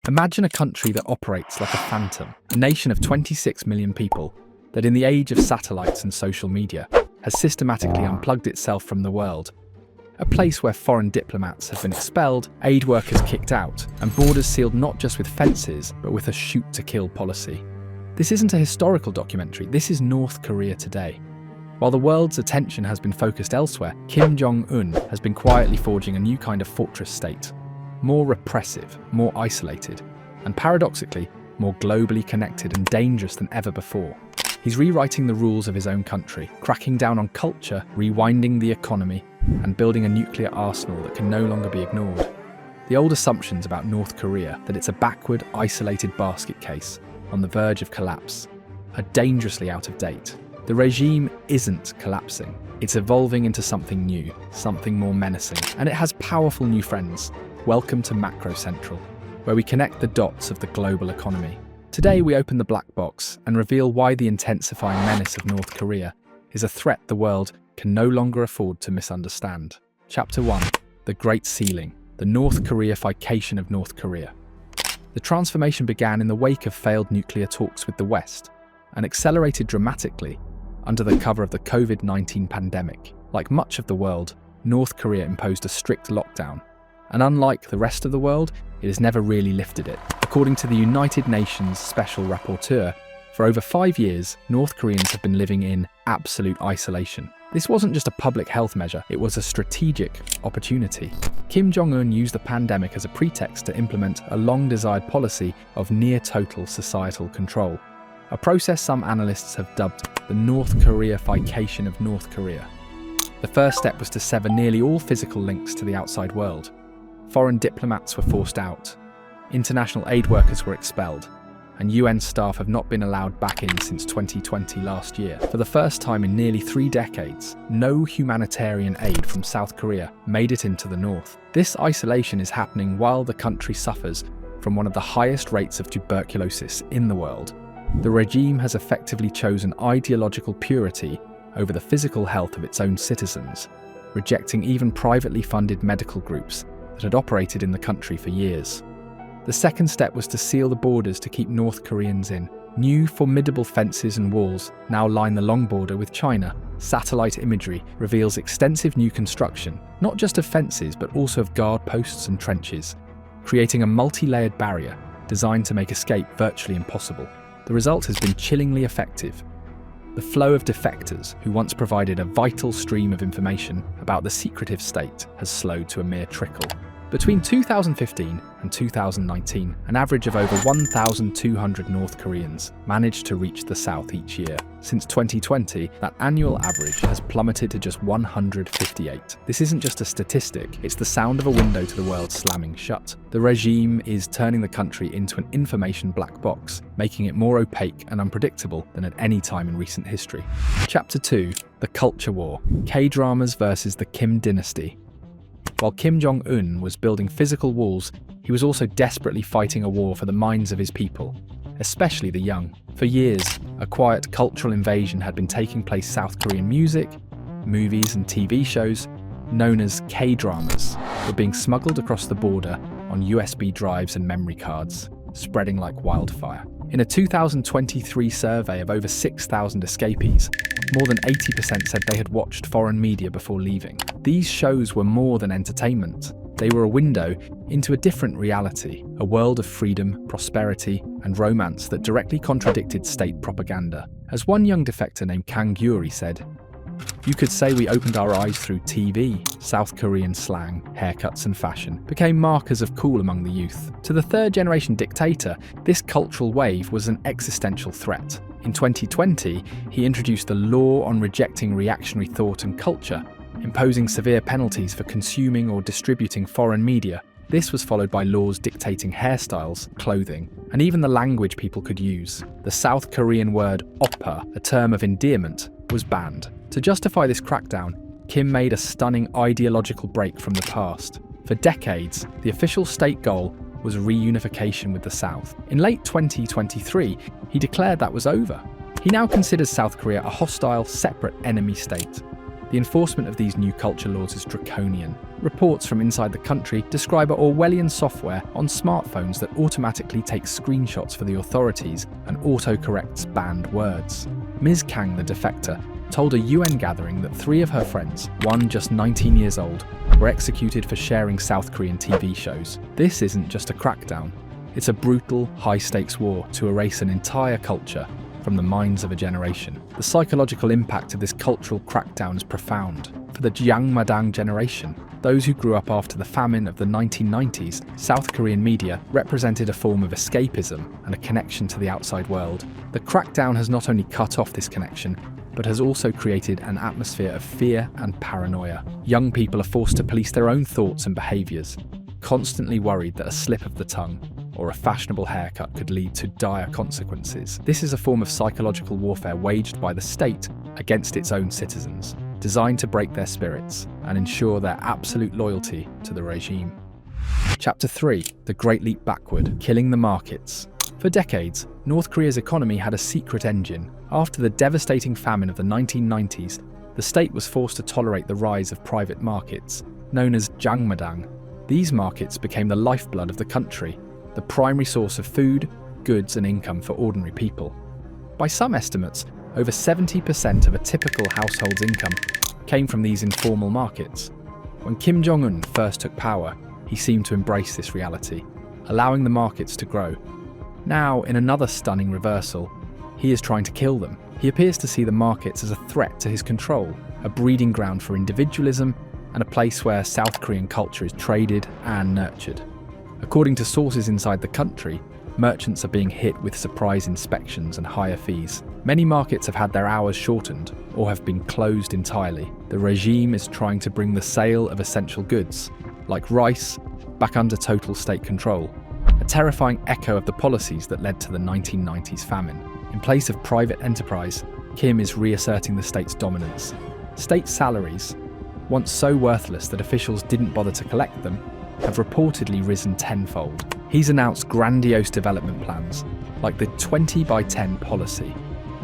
Imagine a country that operates like a phantom, a nation of 26 million people that in the age of satellites and social media has systematically unplugged itself from the world. A place where foreign diplomats have been expelled, aid workers kicked out, and borders sealed not just with fences, but with a shoot-to-kill policy. This isn't a historical documentary, this is North Korea today. While the world's attention has been focused elsewhere, Kim Jong Un has been quietly forging a new kind of fortress state. More repressive, more isolated, and paradoxically, more globally connected and dangerous than ever before. He's rewriting the rules of his own country, cracking down on culture, rewinding the economy, and building a nuclear arsenal that can no longer be ignored. The old assumptions about North Korea, that it's a backward, isolated basket case on the verge of collapse, are dangerously out of date. The regime isn't collapsing. It's evolving into something new, something more menacing, and it has powerful new friends. Welcome to Macro Central, where we connect the dots of the global economy. Today we open the black box and reveal why the intensifying menace of North Korea is a threat the world can no longer afford to misunderstand. Chapter 1. The Great Sealing, the North KoreaFication of North Korea. The transformation began in the wake of failed nuclear talks with the West and accelerated dramatically under the cover of the COVID-19 pandemic. Like much of the world, North Korea imposed a strict lockdown, and unlike the rest of the world, it has never really lifted it. According to the United Nations Special Rapporteur, for over 5 years, North Koreans have been living in absolute isolation. This wasn't just a public health measure, it was a strategic opportunity. Kim Jong Un used the pandemic as a pretext to implement a long-desired policy of near-total societal control, a process some analysts have dubbed the North KoreaFication of North Korea. The first step was to sever nearly all physical links to the outside world. Foreign diplomats were forced out, international aid workers were expelled, and UN staff have not been allowed back in since 2020 last year. For the first time in nearly 3 decades, no humanitarian aid from South Korea made it into the north. This isolation is happening while the country suffers from one of the highest rates of tuberculosis in the world. The regime has effectively chosen ideological purity over the physical health of its own citizens, rejecting even privately funded medical groups that had operated in the country for years. The second step was to seal the borders to keep North Koreans in. New formidable fences and walls now line the long border with China. Satellite imagery reveals extensive new construction, not just of fences but also of guard posts and trenches, creating a multi-layered barrier designed to make escape virtually impossible. The result has been chillingly effective. The flow of defectors, who once provided a vital stream of information about the secretive state, has slowed to a mere trickle. Between 2015 and 2019, an average of over 1,200 North Koreans managed to reach the south each year. Since 2020, that annual average has plummeted to just 158. This isn't just a statistic, it's the sound of a window to the world slamming shut. The regime is turning the country into an information black box, making it more opaque and unpredictable than at any time in recent history. Chapter 2. The Culture War. K-dramas versus the Kim dynasty. While Kim Jong Un was building physical walls, he was also desperately fighting a war for the minds of his people, especially the young. For years, a quiet cultural invasion had been taking place. South Korean music, movies and TV shows, known as K-dramas, were being smuggled across the border on USB drives and memory cards, spreading like wildfire. In a 2023 survey of over 6,000 escapees, more than 80% said they had watched foreign media before leaving. These shows were more than entertainment. They were a window into a different reality, a world of freedom, prosperity, and romance that directly contradicted state propaganda. As one young defector named Kang Gyuri said, "You could say we opened our eyes through TV. South Korean slang, haircuts and fashion became markers of cool among the youth." To the third-generation dictator, this cultural wave was an existential threat. In 2020, he introduced the law on rejecting reactionary thought and culture, imposing severe penalties for consuming or distributing foreign media. This was followed by laws dictating hairstyles, clothing, and even the language people could use. The South Korean word oppa, a term of endearment, was banned. To justify this crackdown, Kim made a stunning ideological break from the past. For decades, the official state goal was reunification with the South. In late 2023, he declared that was over. He now considers South Korea a hostile, separate enemy state. The enforcement of these new culture laws is draconian. Reports from inside the country describe Orwellian software on smartphones that automatically takes screenshots for the authorities and autocorrects banned words. Ms. Kang, the defector, told a UN gathering that 3 of her friends, one just 19 years old, were executed for sharing South Korean TV shows. This isn't just a crackdown. It's a brutal, high-stakes war to erase an entire culture from the minds of a generation. The psychological impact of this cultural crackdown is profound. For the Jangmadang generation, those who grew up after the famine of the 1990s, South Korean media represented a form of escapism and a connection to the outside world. The crackdown has not only cut off this connection, but has also created an atmosphere of fear and paranoia. Young people are forced to police their own thoughts and behaviours, constantly worried that a slip of the tongue or a fashionable haircut could lead to dire consequences. This is a form of psychological warfare waged by the state against its own citizens, designed to break their spirits and ensure their absolute loyalty to the regime. Chapter 3. The Great Leap Backward, Killing the Markets. For decades, North Korea's economy had a secret engine. After the devastating famine of the 1990s, the state was forced to tolerate the rise of private markets, known as Jangmadang. These markets became the lifeblood of the country, the primary source of food, goods and income for ordinary people. By some estimates, over 70% of a typical household's income came from these informal markets. When Kim Jong Un first took power, he seemed to embrace this reality, allowing the markets to grow. Now, in another stunning reversal, he is trying to kill them. He appears to see the markets as a threat to his control, a breeding ground for individualism, and a place where South Korean culture is traded and nurtured. According to sources inside the country, merchants are being hit with surprise inspections and higher fees. Many markets have had their hours shortened or have been closed entirely. The regime is trying to bring the sale of essential goods, like rice, back under total state control, a terrifying echo of the policies that led to the 1990s famine. In place of private enterprise, Kim is reasserting the state's dominance. State salaries, once so worthless that officials didn't bother to collect them, have reportedly risen tenfold. He's announced grandiose development plans, like the 20 by 10 policy,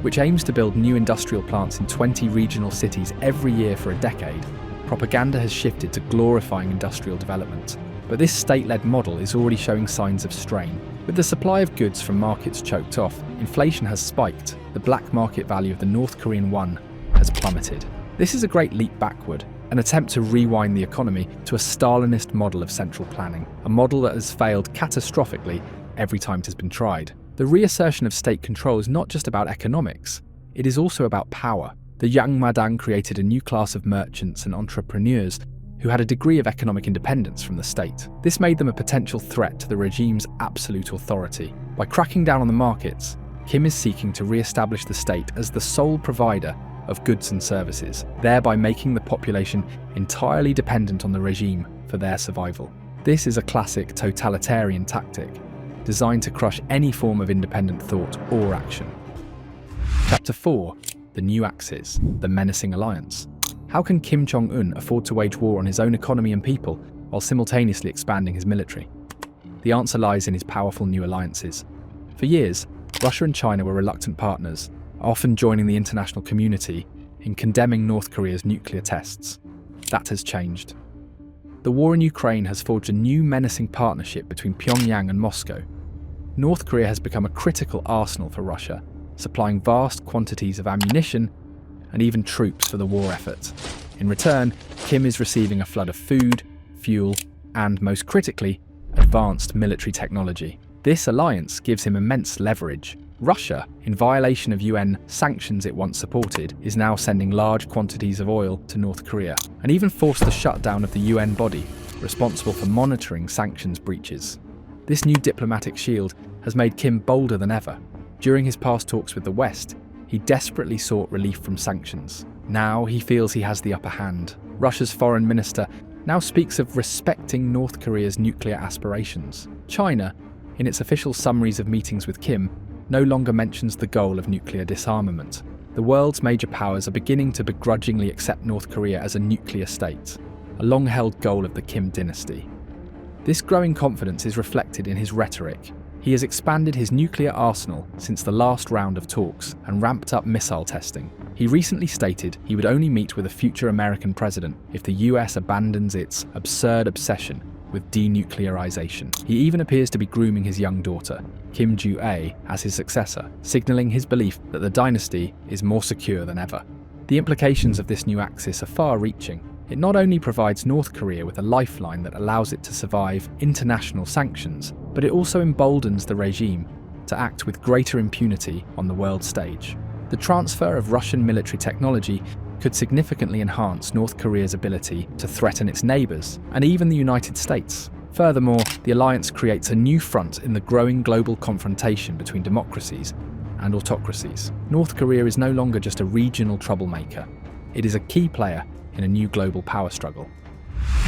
which aims to build new industrial plants in 20 regional cities every year for a decade. Propaganda has shifted to glorifying industrial development, but this state-led model is already showing signs of strain. With the supply of goods from markets choked off, inflation has spiked, the black market value of the North Korean won has plummeted. This is a great leap backward, an attempt to rewind the economy to a Stalinist model of central planning, a model that has failed catastrophically every time it has been tried. The reassertion of state control is not just about economics, it is also about power. The Jangmadang created a new class of merchants and entrepreneurs who had a degree of economic independence from the state. This made them a potential threat to the regime's absolute authority. By cracking down on the markets, Kim is seeking to re-establish the state as the sole provider of goods and services, thereby making the population entirely dependent on the regime for their survival. This is a classic totalitarian tactic, designed to crush any form of independent thought or action. Chapter 4. The New Axis, the Menacing Alliance. How can Kim Jong Un afford to wage war on his own economy and people while simultaneously expanding his military? The answer lies in his powerful new alliances. For years, Russia and China were reluctant partners, often joining the international community in condemning North Korea's nuclear tests. That has changed. The war in Ukraine has forged a new menacing partnership between Pyongyang and Moscow. North Korea has become a critical arsenal for Russia, supplying vast quantities of ammunition and even troops for the war effort. In return, Kim is receiving a flood of food, fuel, and, most critically, advanced military technology. This alliance gives him immense leverage. Russia, in violation of UN sanctions it once supported, is now sending large quantities of oil to North Korea, and even forced the shutdown of the UN body responsible for monitoring sanctions breaches. This new diplomatic shield has made Kim bolder than ever. During his past talks with the West, he desperately sought relief from sanctions. Now he feels he has the upper hand. Russia's foreign minister now speaks of respecting North Korea's nuclear aspirations. China, in its official summaries of meetings with Kim, no longer mentions the goal of nuclear disarmament. The world's major powers are beginning to begrudgingly accept North Korea as a nuclear state, a long-held goal of the Kim dynasty. This growing confidence is reflected in his rhetoric. He has expanded his nuclear arsenal since the last round of talks and ramped up missile testing. He recently stated he would only meet with a future American president if the US abandons its absurd obsession with denuclearization. He even appears to be grooming his young daughter, Kim Jong Un, as his successor, signaling his belief that the dynasty is more secure than ever. The implications of this new axis are far-reaching. It not only provides North Korea with a lifeline that allows it to survive international sanctions, but it also emboldens the regime to act with greater impunity on the world stage. The transfer of Russian military technology could significantly enhance North Korea's ability to threaten its neighbours, and even the United States. Furthermore, the alliance creates a new front in the growing global confrontation between democracies and autocracies. North Korea is no longer just a regional troublemaker. It is a key player in a new global power struggle.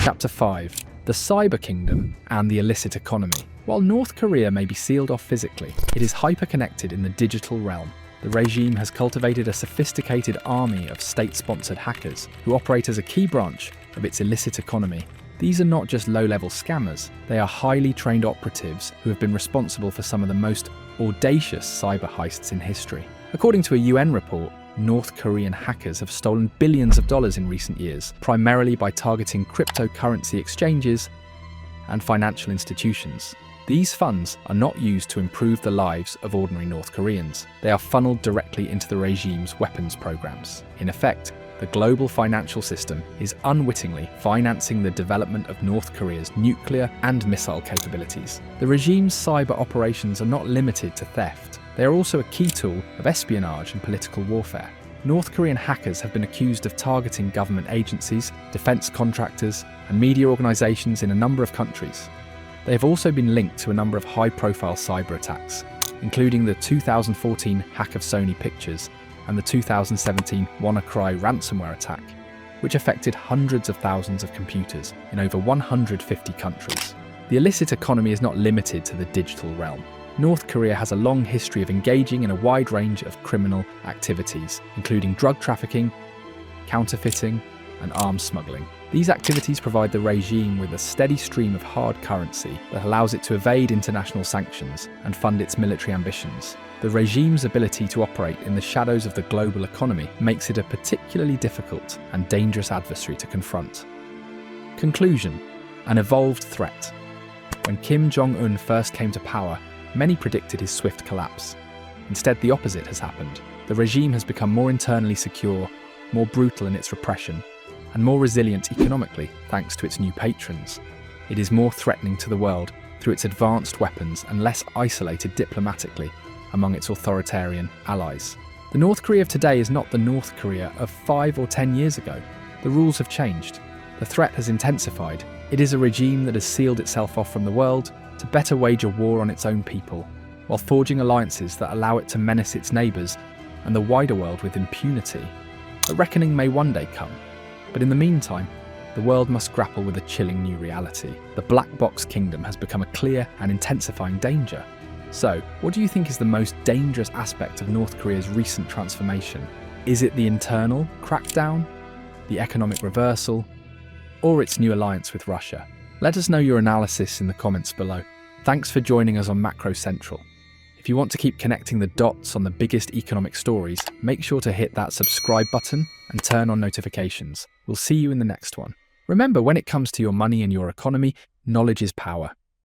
Chapter 5. The Cyber Kingdom and the Illicit Economy. While North Korea may be sealed off physically, it is hyper-connected in the digital realm. The regime has cultivated a sophisticated army of state-sponsored hackers who operate as a key branch of its illicit economy. These are not just low-level scammers, they are highly trained operatives who have been responsible for some of the most audacious cyber heists in history. According to a UN report, North Korean hackers have stolen billions of dollars in recent years, primarily by targeting cryptocurrency exchanges and financial institutions. These funds are not used to improve the lives of ordinary North Koreans. They are funneled directly into the regime's weapons programs. In effect, the global financial system is unwittingly financing the development of North Korea's nuclear and missile capabilities. The regime's cyber operations are not limited to theft. They are also a key tool of espionage and political warfare. North Korean hackers have been accused of targeting government agencies, defense contractors, and media organizations in a number of countries. They have also been linked to a number of high-profile cyber attacks, including the 2014 hack of Sony Pictures and the 2017 WannaCry ransomware attack, which affected hundreds of thousands of computers in over 150 countries. The illicit economy is not limited to the digital realm. North Korea has a long history of engaging in a wide range of criminal activities, including drug trafficking, counterfeiting, and arms smuggling. These activities provide the regime with a steady stream of hard currency that allows it to evade international sanctions and fund its military ambitions. The regime's ability to operate in the shadows of the global economy makes it a particularly difficult and dangerous adversary to confront. Conclusion: an evolved threat. When Kim Jong Un first came to power, many predicted his swift collapse. Instead, the opposite has happened. The regime has become more internally secure, more brutal in its repression, and more resilient economically thanks to its new patrons. It is more threatening to the world through its advanced weapons and less isolated diplomatically among its authoritarian allies. The North Korea of today is not the North Korea of 5 or 10 years ago. The rules have changed. The threat has intensified. It is a regime that has sealed itself off from the world to better wage a war on its own people, while forging alliances that allow it to menace its neighbours and the wider world with impunity. A reckoning may one day come, but in the meantime, the world must grapple with a chilling new reality. The black box kingdom has become a clear and intensifying danger. So, what do you think is the most dangerous aspect of North Korea's recent transformation? Is it the internal crackdown, the economic reversal, or its new alliance with Russia? Let us know your analysis in the comments below. Thanks for joining us on Macro Central. If you want to keep connecting the dots on the biggest economic stories, make sure to hit that subscribe button and turn on notifications. We'll see you in the next one. Remember, when it comes to your money and your economy, knowledge is power.